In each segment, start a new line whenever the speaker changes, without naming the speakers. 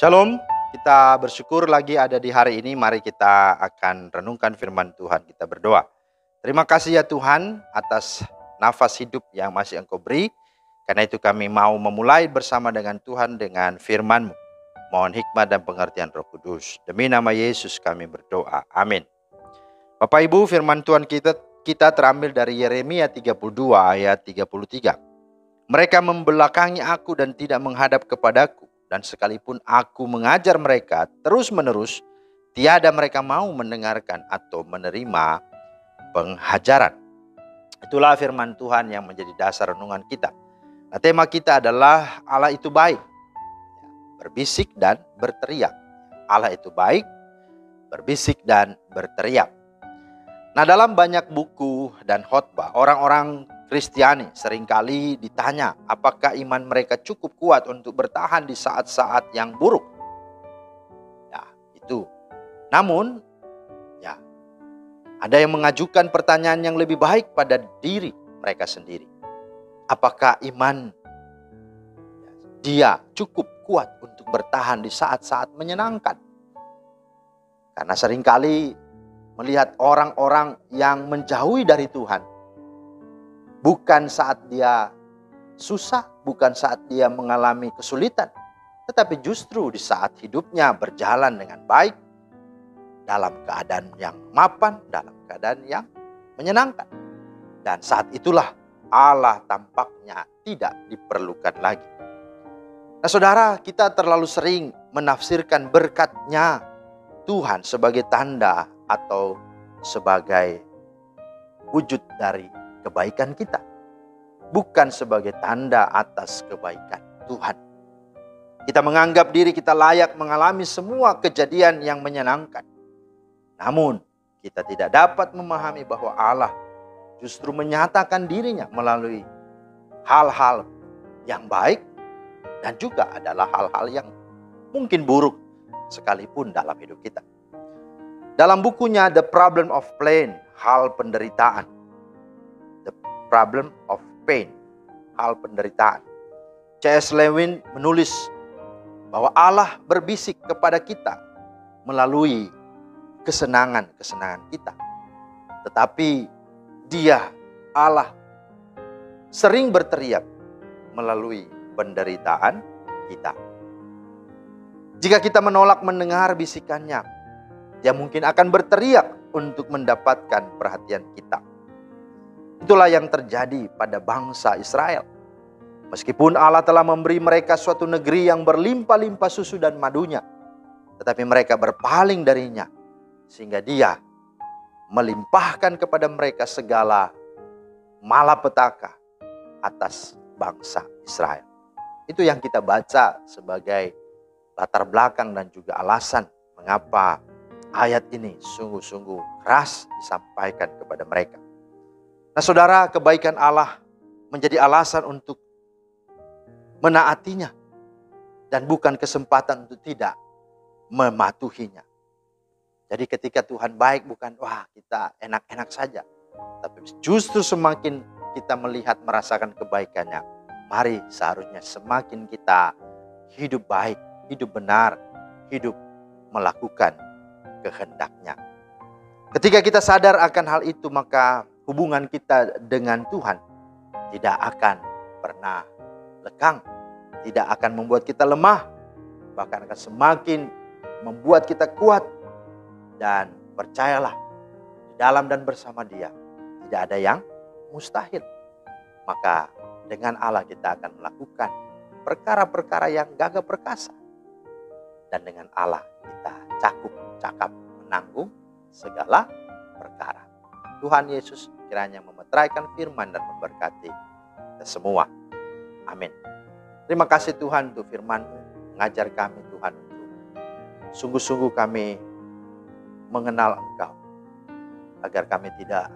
Shalom, kita bersyukur lagi ada di hari ini. Mari kita akan renungkan firman Tuhan. Kita berdoa. Terima kasih ya Tuhan atas nafas hidup yang masih Engkau beri. Karena itu kami mau memulai bersama dengan Tuhan dengan firman-Mu. Mohon hikmat dan pengertian Roh Kudus. Demi nama Yesus kami berdoa. Amin. Bapak Ibu, firman Tuhan kita terambil dari Yeremia 32 ayat 33. Mereka membelakangi aku dan tidak menghadap kepadaku. Dan sekalipun aku mengajar mereka terus-menerus, tiada mereka mau mendengarkan atau menerima penghajaran. Itulah firman Tuhan yang menjadi dasar renungan kita. Nah, tema kita adalah Allah itu baik, berbisik dan berteriak. Allah itu baik, berbisik dan berteriak. Nah, dalam banyak buku dan khotbah, orang-orang Kristiani seringkali ditanya apakah iman mereka cukup kuat untuk bertahan di saat-saat yang buruk. Ya, itu. Namun, ya, ada yang mengajukan pertanyaan yang lebih baik pada diri mereka sendiri. Apakah iman dia cukup kuat untuk bertahan di saat-saat menyenangkan? Karena seringkali melihat orang-orang yang menjauhi dari Tuhan, bukan saat dia susah, bukan saat dia mengalami kesulitan, tetapi justru di saat hidupnya berjalan dengan baik, dalam keadaan yang mapan, dalam keadaan yang menyenangkan. Dan saat itulah Allah tampaknya tidak diperlukan lagi. Nah saudara, kita terlalu sering menafsirkan berkatnya Tuhan sebagai tanda atau sebagai wujud dari kebaikan kita, bukan sebagai tanda atas kebaikan Tuhan. Kita menganggap diri kita layak mengalami semua kejadian yang menyenangkan. Namun, kita tidak dapat memahami bahwa Allah justru menyatakan dirinya melalui hal-hal yang baik dan juga adalah hal-hal yang mungkin buruk sekalipun dalam hidup kita. Dalam bukunya The Problem of Pain, hal penderitaan, Problem of Pain, hal penderitaan, C.S. Lewin menulis bahwa Allah berbisik kepada kita melalui kesenangan-kesenangan kita. Tetapi Dia, Allah, sering berteriak melalui penderitaan kita. Jika kita menolak mendengar bisikannya, Dia mungkin akan berteriak untuk mendapatkan perhatian kita. Itulah yang terjadi pada bangsa Israel. Meskipun Allah telah memberi mereka suatu negeri yang berlimpah-limpah susu dan madunya, tetapi mereka berpaling darinya, sehingga Dia melimpahkan kepada mereka segala malapetaka atas bangsa Israel. Itu yang kita baca sebagai latar belakang dan juga alasan mengapa ayat ini sungguh-sungguh keras disampaikan kepada mereka. Nah saudara, kebaikan Allah menjadi alasan untuk menaatinya dan bukan kesempatan untuk tidak mematuhinya. Jadi ketika Tuhan baik bukan wah kita enak-enak saja, tapi justru semakin kita melihat merasakan kebaikannya, mari seharusnya semakin kita hidup baik, hidup benar, hidup melakukan kehendaknya. Ketika kita sadar akan hal itu, maka hubungan kita dengan Tuhan tidak akan pernah lekang, tidak akan membuat kita lemah, bahkan akan semakin membuat kita kuat. Dan percayalah, di dalam dan bersama Dia tidak ada yang mustahil. Maka dengan Allah kita akan melakukan perkara-perkara yang gagah perkasa. Dan dengan Allah kita cakap menanggung segala perkara. Tuhan Yesus kiranya memeteraikan firman dan memberkati kita semua. Amin. Terima kasih Tuhan untuk firman-Mu. Mengajar kami Tuhan untuk sungguh-sungguh kami mengenal Engkau. Agar kami tidak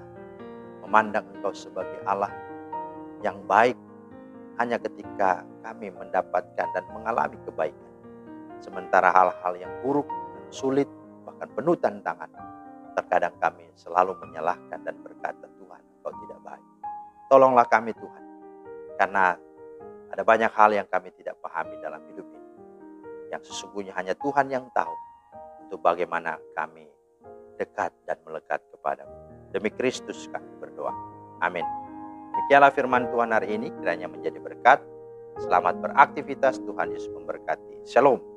memandang Engkau sebagai Allah yang baik hanya ketika kami mendapatkan dan mengalami kebaikan. Sementara hal-hal yang buruk dan sulit bahkan penuh tantangan, terkadang kami selalu menyalahkan dan berkata, Tuhan, Engkau tidak baik. Tolonglah kami Tuhan, karena ada banyak hal yang kami tidak pahami dalam hidup ini. yang sesungguhnya hanya Tuhan yang tahu untuk bagaimana kami dekat dan melekat kepadamu. Demi Kristus kami berdoa. Amin. Demikianlah firman Tuhan hari ini, kiranya menjadi berkat. Selamat beraktivitas, Tuhan Yesus memberkati. Shalom.